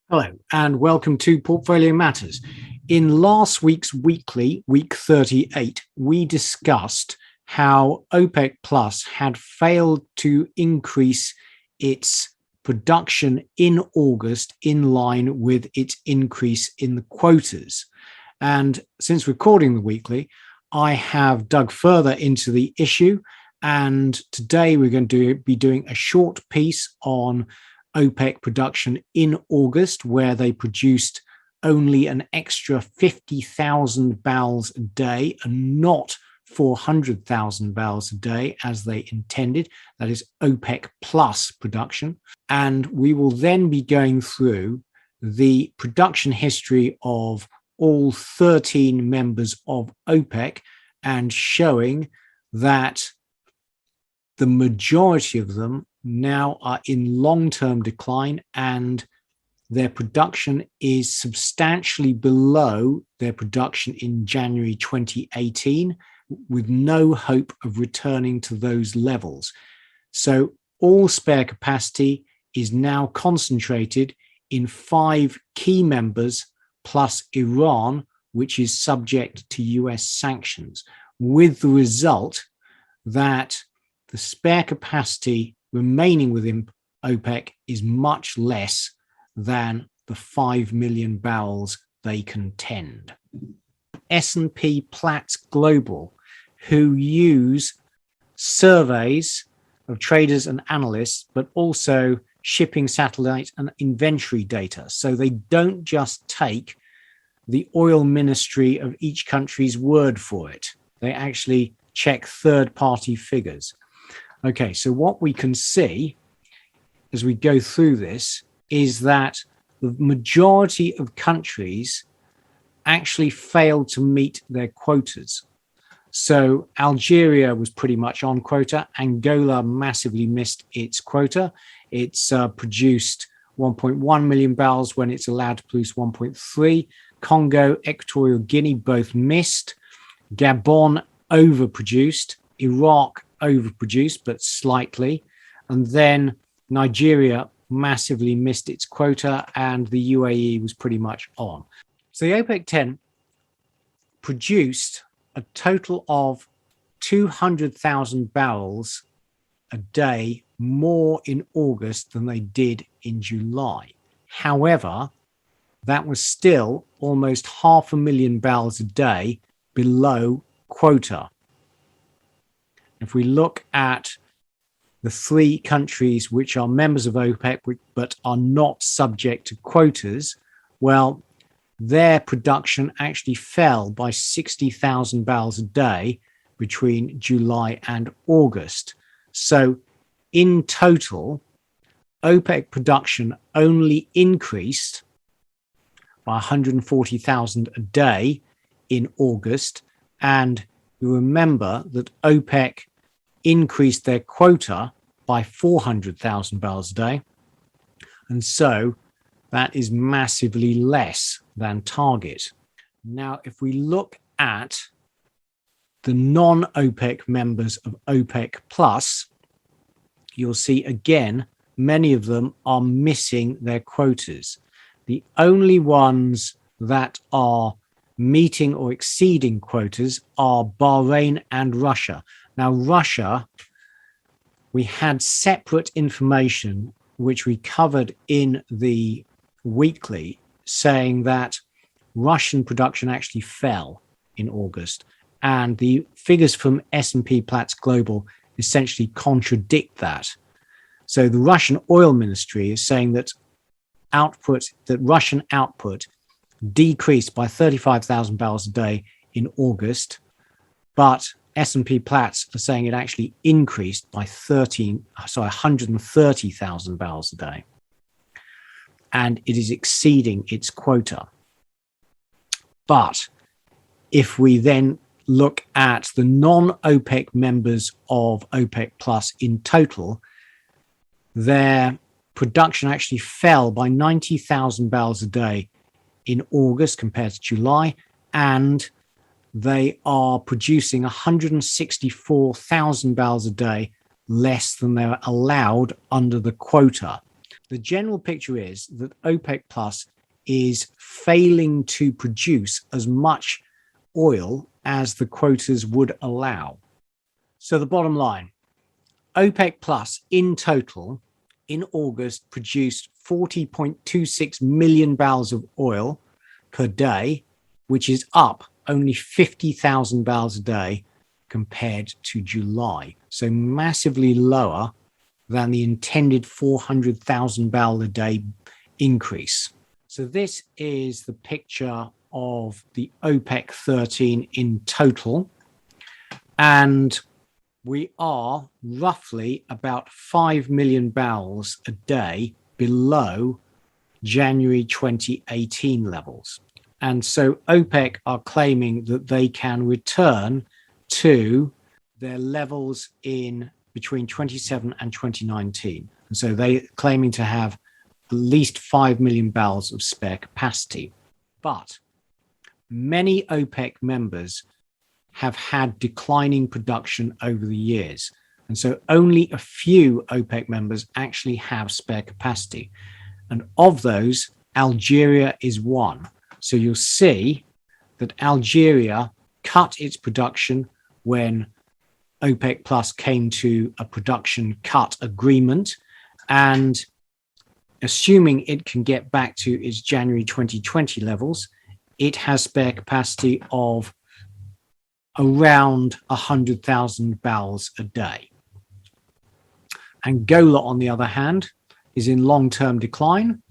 Hello, and welcome to Portfolio Matters. In last week's weekly, week 38, we discussed how OPEC Plus had failed to increase its production in August in line with its increase in the quotas. And since recording the weekly, I have dug further into the issue. And today we're going to be doing a short piece on OPEC production in August, where they produced only an extra 50,000 barrels a day and not 400,000 barrels a day as they intended. That is OPEC plus production. And we will then be going through the production history of all 13 members of OPEC and showing that the majority of them now are in long-term decline, and their production is substantially below their production in January 2018, with no hope of returning to those levels. So all spare capacity is now concentrated in 5 key members plus Iran, which is subject to US sanctions, with the result that the spare capacity remaining within OPEC is much less than the 5 million barrels they contend. S&P Platts Global, who use surveys of traders and analysts, but also shipping satellite and inventory data. So they don't just take the oil ministry of each country's word for it. They actually check third-party figures. Okay, so what we can see as we go through this is that the majority of countries actually failed to meet their quotas. So Algeria was pretty much on quota. Angola massively missed its quota. It's produced 1.1 million barrels when it's allowed to produce 1.3. Congo, Equatorial Guinea both missed. Gabon overproduced. Iraq overproduced, but slightly. And then Nigeria massively missed its quota, and the UAE was pretty much on. So the OPEC 10 produced a total of 200,000 barrels a day more in August than they did in July. However, that was still almost 500,000 barrels a day below quota. If we look at the 3 countries which are members of OPEC but are not subject to quotas, well, their production actually fell by 60,000 barrels a day between July and August. So in total, OPEC production only increased by 140,000 a day in August. And you remember that OPEC increased their quota by 400,000 barrels a day. And so that is massively less than target. Now, if we look at the non-OPEC members of OPEC Plus, you'll see again, many of them are missing their quotas. The only ones that are meeting or exceeding quotas are Bahrain and Russia. Now, Russia, we had separate information which we covered in the weekly, saying that Russian production actually fell in August, and the figures from S&P Platts Global essentially contradict that. So the Russian oil ministry is saying that Russian output decreased by 35,000 barrels a day in August, but S&P Platts are saying it actually increased by 130,000 barrels a day, and it is exceeding its quota. But if we then look at the non-OPEC members of OPEC Plus in total, their production actually fell by 90,000 barrels a day in August compared to July, and they are producing 164,000 barrels a day less than they're allowed under the quota. the general picture is that OPEC Plus is failing to produce as much oil as the quotas would allow. So the bottom line, OPEC Plus in total in August produced 40.26 million barrels of oil per day, which is up only 50,000 barrels a day compared to July. So massively lower than the intended 400,000 barrel a day increase. So this is the picture of the OPEC 13 in total. And we are roughly about 5 million barrels a day below January 2018 levels. And so OPEC are claiming that they can return to their levels in between 27 and 2019. And so they're claiming to have at least 5 million barrels of spare capacity. But many OPEC members have had declining production over the years. And so only a few OPEC members actually have spare capacity. And of those, Algeria is one. So you'll see that Algeria cut its production when OPEC Plus came to a production cut agreement, and assuming it can get back to its January 2020 levels, it has spare capacity of around 100,000 barrels a day. Angola, on the other hand, is in long-term decline.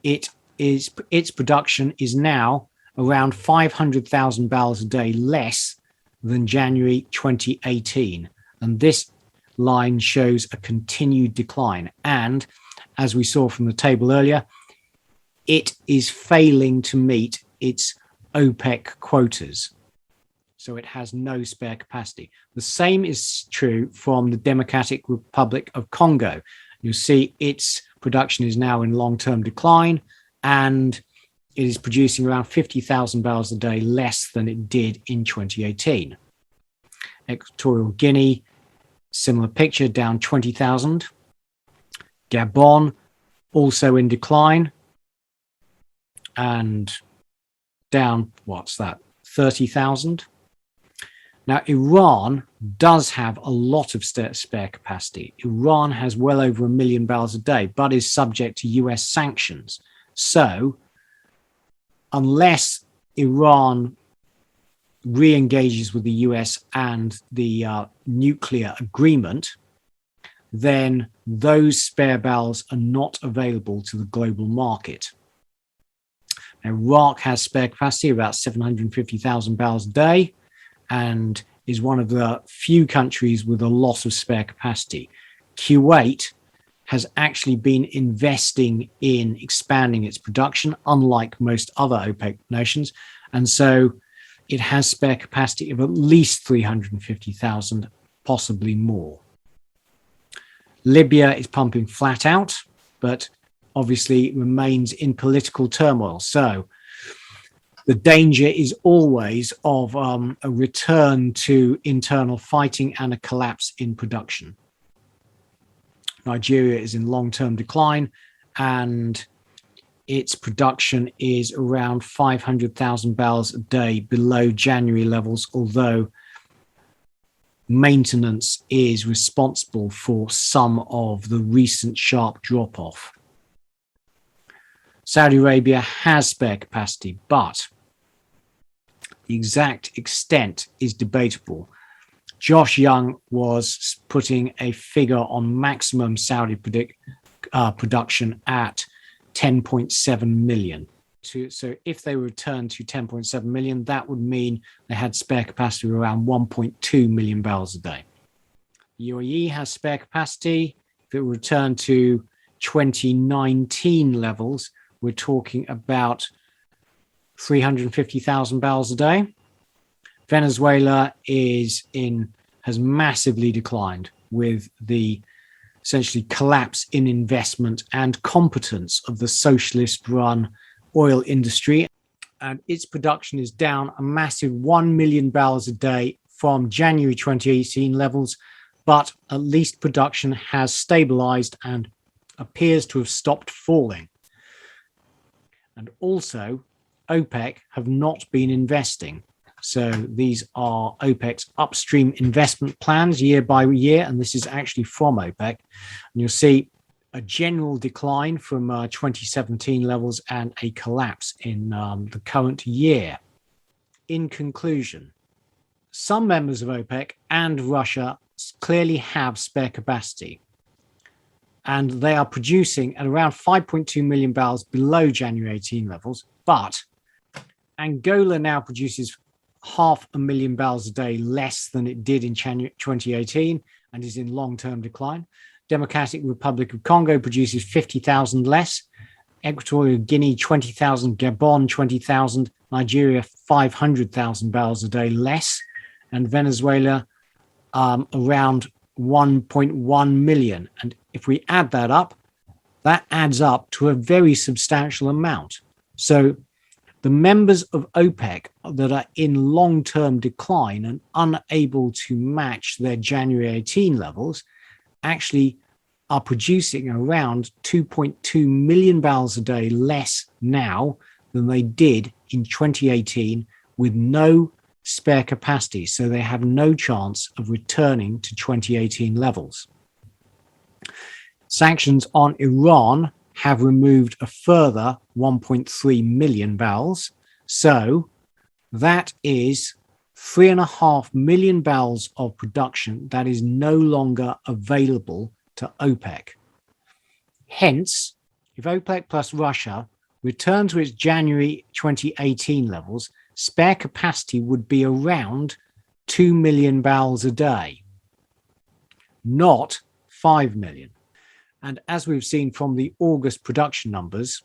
Its production is now around 500,000 barrels a day less than January 2018. And this line shows a continued decline. And as we saw from the table earlier, it is failing to meet its OPEC quotas. So it has no spare capacity. The same is true from the Democratic Republic of Congo. You'll see its production is now in long-term decline, and it is producing around 50,000 barrels a day less than it did in 2018. Equatorial Guinea, similar picture, down 20,000. Gabon, also in decline, and down, 30,000. Now, Iran does have a lot of spare capacity. Iran has well over 1 million barrels a day, but is subject to US sanctions. So, unless Iran re-engages with the US and the nuclear agreement, then those spare barrels are not available to the global market. Now, Iraq has spare capacity of about 750,000 barrels a day and is one of the few countries with a lot of spare capacity. Kuwait has actually been investing in expanding its production, unlike most other OPEC nations. And so it has spare capacity of at least 350,000, possibly more. Libya is pumping flat out, but obviously remains in political turmoil. So the danger is always of a return to internal fighting and a collapse in production. Nigeria is in long-term decline, and its production is around 500,000 barrels a day below January levels, although maintenance is responsible for some of the recent sharp drop-off. Saudi Arabia has spare capacity, but the exact extent is debatable. Josh Young was putting a figure on maximum Saudi production at 10.7 million. So if they return to 10.7 million, that would mean they had spare capacity of around 1.2 million barrels a day. The UAE has spare capacity. If it returned to 2019 levels, we're talking about 350,000 barrels a day. Venezuela has massively declined with the essentially collapse in investment and competence of the socialist-run oil industry. And its production is down a massive 1 million barrels a day from January 2018 levels, but at least production has stabilized and appears to have stopped falling. And also, OPEC have not been investing. So these are OPEC's upstream investment plans year by year, and this is actually from OPEC. And you'll see a general decline from 2017 levels and a collapse in the current year. In conclusion, some members of OPEC and Russia clearly have spare capacity, and they are producing at around 5.2 million barrels below January 18 levels. But Angola now produces 500,000 barrels a day less than it did in 2018 and is in long-term decline. Democratic Republic of Congo produces 50,000 less. Equatorial Guinea, 20,000. Gabon, 20,000. Nigeria, 500,000 barrels a day less. And Venezuela, around 1.1 million. And if we add that up, that adds up to a very substantial amount. So the members of OPEC that are in long-term decline and unable to match their January 18 levels actually are producing around 2.2 million barrels a day less now than they did in 2018 with no spare capacity. So they have no chance of returning to 2018 levels. Sanctions on Iran have removed a further 1.3 million barrels. So that is 3.5 million barrels of production that is no longer available to OPEC. Hence, if OPEC plus Russia return to its January 2018 levels, spare capacity would be around 2 million barrels a day, not 5 million. And as we've seen from the August production numbers,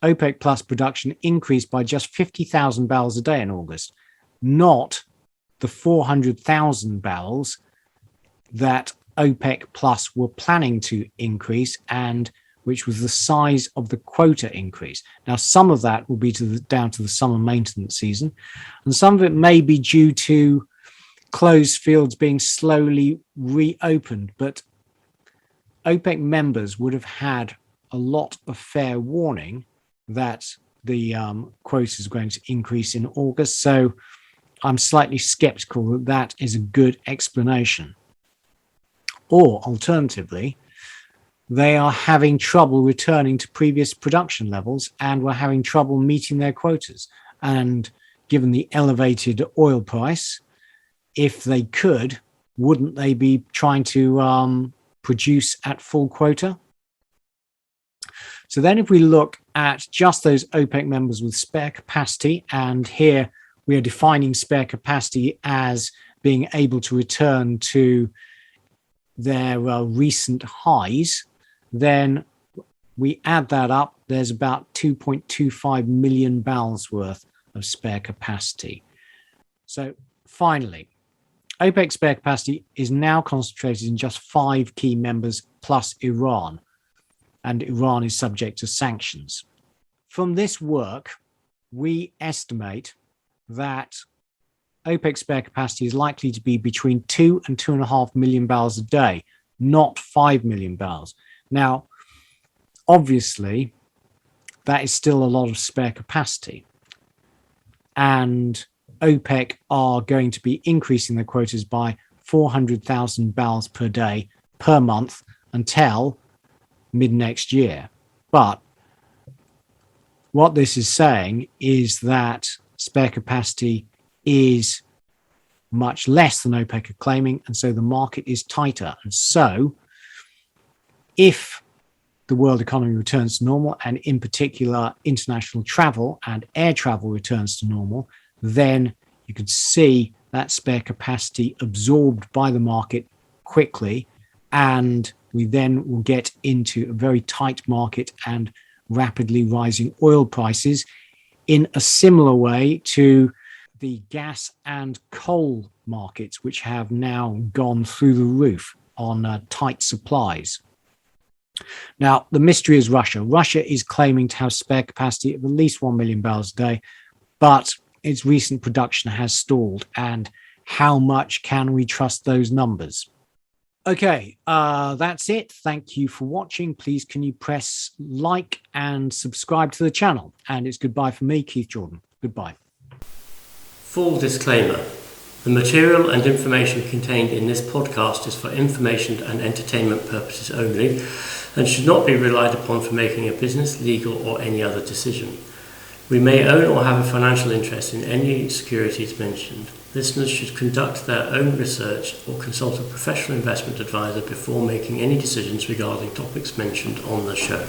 OPEC plus production increased by just 50,000 barrels a day in August, not the 400,000 barrels that OPEC plus were planning to increase, and which was the size of the quota increase. Now, some of that will be down to the summer maintenance season, and some of it may be due to closed fields being slowly reopened, but OPEC members would have had a lot of fair warning that the quota is going to increase in August. So I'm slightly skeptical that that is a good explanation. Or alternatively, they are having trouble returning to previous production levels and were having trouble meeting their quotas. And given the elevated oil price, if they could, wouldn't they be trying to produce at full quota? So then if we look at just those OPEC members with spare capacity, and here we are defining spare capacity as being able to return to their recent highs, then we add that up, there's about 2.25 million barrels worth of spare capacity. So finally, OPEC spare capacity is now concentrated in just 5 key members plus Iran, and Iran is subject to sanctions. From this work, we estimate that OPEC spare capacity is likely to be between 2 and 2.5 million barrels a day, not 5 million barrels. Now, obviously, that is still a lot of spare capacity, and OPEC are going to be increasing their quotas by 400,000 barrels per day per month until mid next year. But what this is saying is that spare capacity is much less than OPEC are claiming, and so the market is tighter. And so if the world economy returns to normal, and in particular international travel and air travel returns to normal, then you could see that spare capacity absorbed by the market quickly, and we then will get into a very tight market and rapidly rising oil prices in a similar way to the gas and coal markets, which have now gone through the roof on tight supplies. Now, the mystery is Russia. Russia is claiming to have spare capacity of at least 1 million barrels a day, but its recent production has stalled. And how much can we trust those numbers? Okay, that's it. Thank you for watching. Please, can you press like and subscribe to the channel? And it's goodbye from me, Keith Jordan. Goodbye. Full disclaimer. The material and information contained in this podcast is for information and entertainment purposes only and should not be relied upon for making a business, legal or any other decision. We may own or have a financial interest in any securities mentioned. Listeners should conduct their own research or consult a professional investment advisor before making any decisions regarding topics mentioned on the show.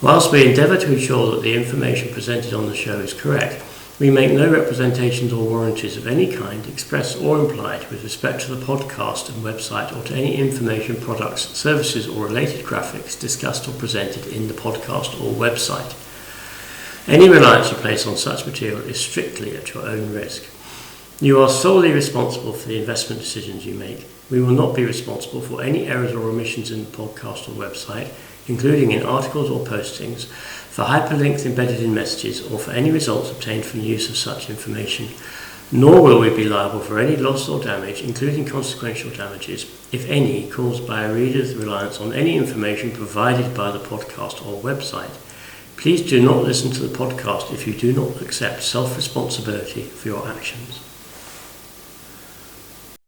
Whilst we endeavour to ensure that the information presented on the show is correct, we make no representations or warranties of any kind, express or implied, with respect to the podcast and website or to any information, products, services or related graphics discussed or presented in the podcast or website. Any reliance you place on such material is strictly at your own risk. You are solely responsible for the investment decisions you make. We will not be responsible for any errors or omissions in the podcast or website, including in articles or postings, for hyperlinks embedded in messages, or for any results obtained from the use of such information, nor will we be liable for any loss or damage, including consequential damages, if any, caused by a reader's reliance on any information provided by the podcast or website. Please do not listen to the podcast if you do not accept self-responsibility for your actions.